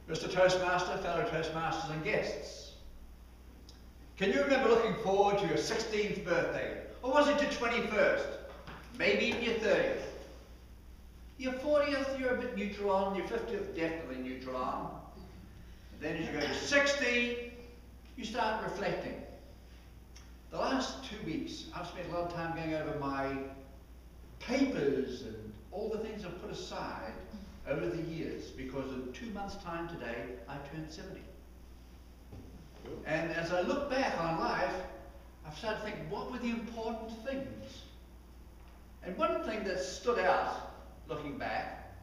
Mr. Toastmaster, fellow Toastmasters and guests, can you remember looking forward to your 16th birthday? Or was it your 21st? Maybe even your 30th? Your 40th, you're a bit neutral on. Your 50th, definitely neutral on. And then as you go to 60, you start reflecting. The last 2 weeks, I've spent a lot of time going over my papers and all the things I've put aside over the years, because in 2 months' time today, I turned 70. And as I look back on life, I've started to think, what were the important things? And one thing that stood out, looking back,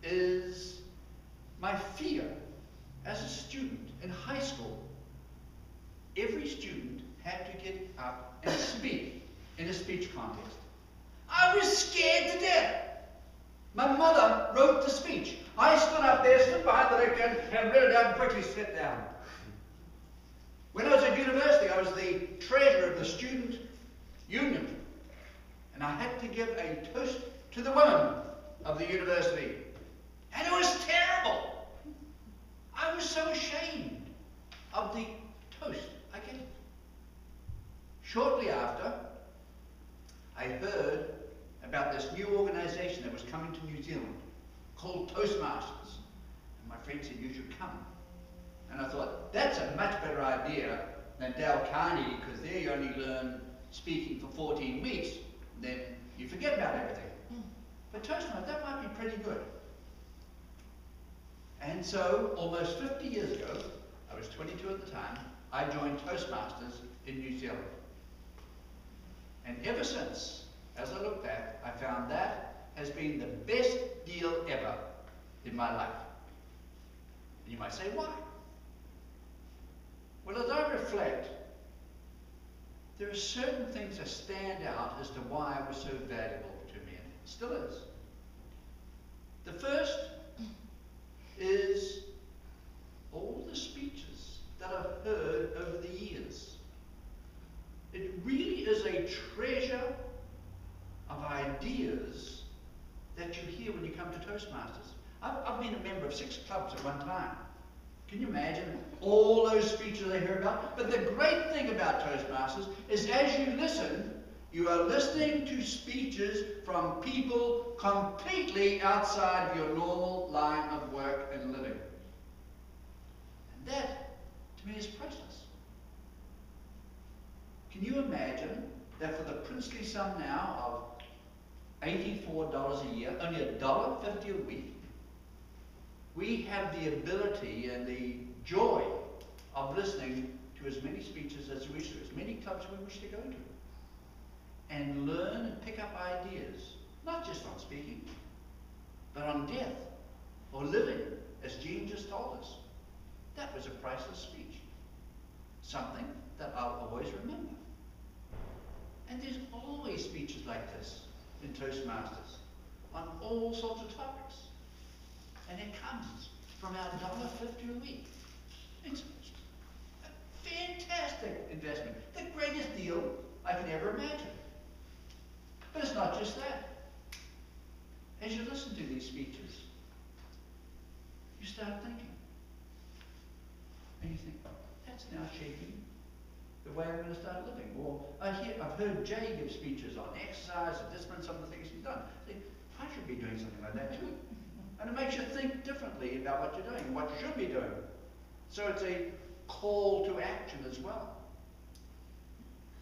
is my fear as a student in high school. Every student had to get up and speak in a speech contest. I was scared to death. My mother wrote the speech. I stood up there, stood behind the lectern, and read it out and quickly sat down. When I was at university, I was the treasurer of the student union. And I had to give a toast to the women of the university. And it was terrible. I was so ashamed of the toast I gave. Shortly after, I heard about this new organization that was coming to New Zealand called Toastmasters. And my friend said, you should come. And I thought, that's a much better idea than Dale Carnegie, because there you only learn speaking for 14 weeks, then you forget about everything. But Toastmasters, that might be pretty good. And so, almost 50 years ago, I was 22 at the time, I joined Toastmasters in New Zealand. And ever since, as I look back, I found that has been the best deal ever in my life. And you might say, why? Well, as I reflect, there are certain things that stand out as to why it was so valuable to me, and it still is. The first is all the speeches that I've heard over the years. It really is a treasure of ideas that you hear when you come to Toastmasters. I've been a member of 6 clubs at one time. Can you imagine all those speeches I hear about? But the great thing about Toastmasters is as you listen, you are listening to speeches from people completely outside of your normal line of work and living. And that, to me, is priceless. Can you imagine that for the princely sum now of $84 a year, only $1.50 a week, we have the ability and the joy of listening to as many speeches as we wish to, as many clubs we wish to go to, and learn and pick up ideas, not just on speaking, but on death or living, as Jean just told us. That was a priceless speech, something that I'll always remember. And there's always speeches like this in Toastmasters on all sorts of topics. And it comes from our $1.50 a week. It's a fantastic investment. The greatest deal I can ever imagine. But it's not just that. As you listen to these speeches, you start thinking. And you think, that's now shaping the way I'm going to start living. Or I've heard Jay give speeches on exercise and discipline, some of the things he's done. I think, I should be doing something like that too. And it makes you think differently about what you're doing and what you should be doing. So it's a call to action as well.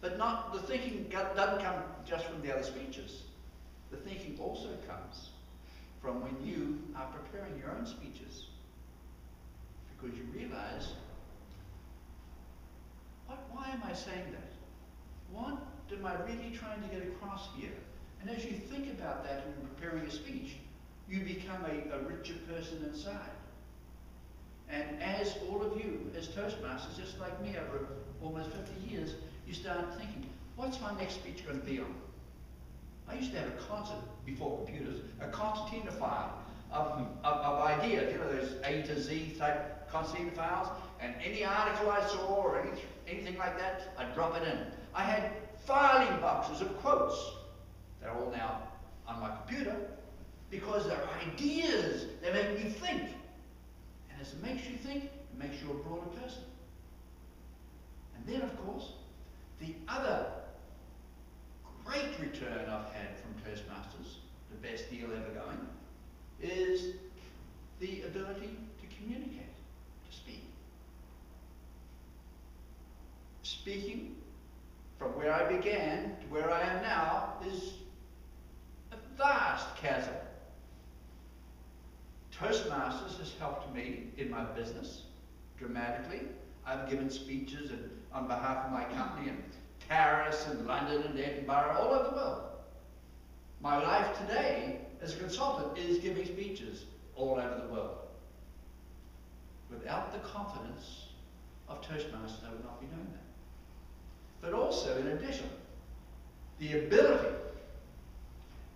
But not the thinking doesn't come just from the other speeches. The thinking also comes from when you are preparing your own speeches. Because you realize, why am I saying that? What am I really trying to get across here? And as you think about that when preparing a speech, you become a richer person inside. And as all of you, as Toastmasters, just like me over almost 50 years, you start thinking, what's my next speech going to be on? I used to have a concert, before computers, a concertina file of ideas, you know, those A to Z type concertina files, and any article I saw or anything like that, I'd drop it in. I had filing boxes of quotes. They're all now on my computer, because they're ideas, they make me think. And And as it makes you think, it makes you a broader person. And then, of course, the other great return I've had from Toastmasters, the best deal ever going, is the ability to communicate, to speak. Speaking from where I began to where I am now is a vast chasm. Toastmasters has helped me in my business dramatically. I've given speeches on behalf of my company in Paris and London and Edinburgh, all over the world. My life today as a consultant is giving speeches all over the world. Without the confidence of Toastmasters, I would not be doing that. But also, in addition, the ability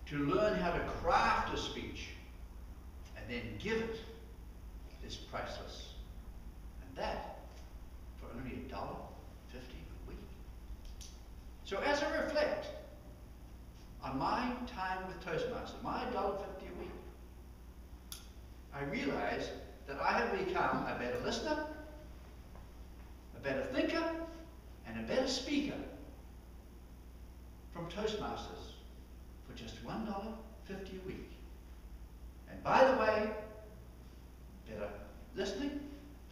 to learn how to craft a speech and then give it is priceless. And that for only $1.50 a week. So as I reflect on my time with Toastmasters, my $1.50 a week, I realize that I have become a better listener, a better thinker, and a better speaker from Toastmasters for just $1.50 a week. And by the way, better listening,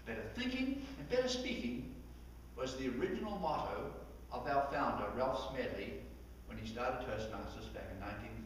better thinking, and better speaking was the original motto of our founder, Ralph Smedley, when he started Toastmasters back in 19